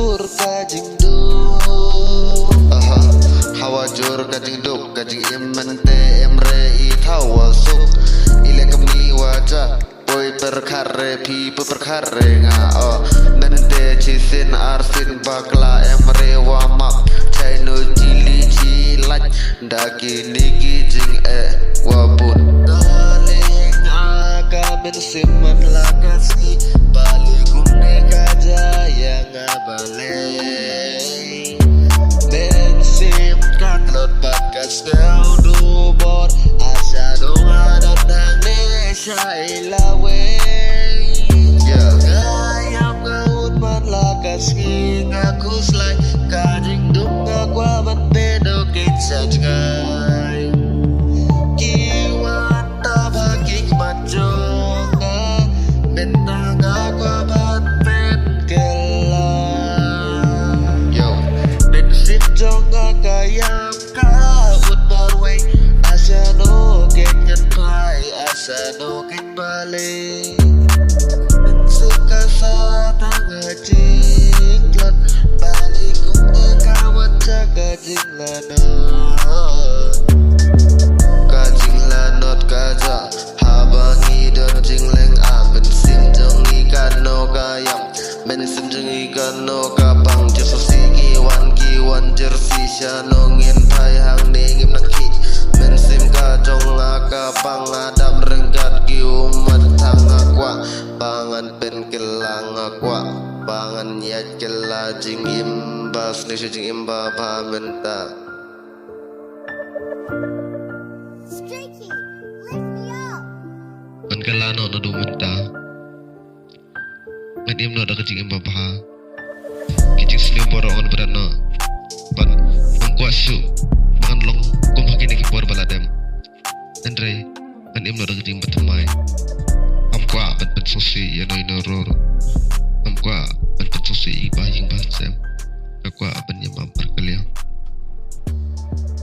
hawajur kajing du hawajur kajing duk kajing imante emre I thawa suk ile kamni waja boy perkare pi perkare nga nante chisin arsin bakla emre wamak chaino chili chilaj daki nigi jing wabut daling aga men siman lakasi bali kunne kaja yang balai men sim katlot bakas kau du bor asa donga datang ne shailawe gayam gaut man lakasi ngaku slai kajing dung ngakwa man pedo kitsa jgai kiwan tabakik majonga bentang ngakwa man pen kela yo ben sit jonga kayam kaut barway asa no kenyan pai asa no ken bale ben sukasa tanga jinglat balik kumna kawat jaga kajing lanot kaja habangi don jingleng ben sim jongi kano kayam ben sim jongi kano kapang jesosi kiwan jersi shanongin pai hang ningim naki ben sim ka jong akapang adap renggat ki umat tang akwa pangan pen kelang akwa pangan yat kela jing imbas ne jing imba ba menta Streaky, lift me up. pen kelano no du menta men im no da jing imba ba kijing sliu boro on berano pan ongkwa shu mangan long kum hakine ki bor baladem andre men im no da jing batamai amkwa pen sosi ya no roro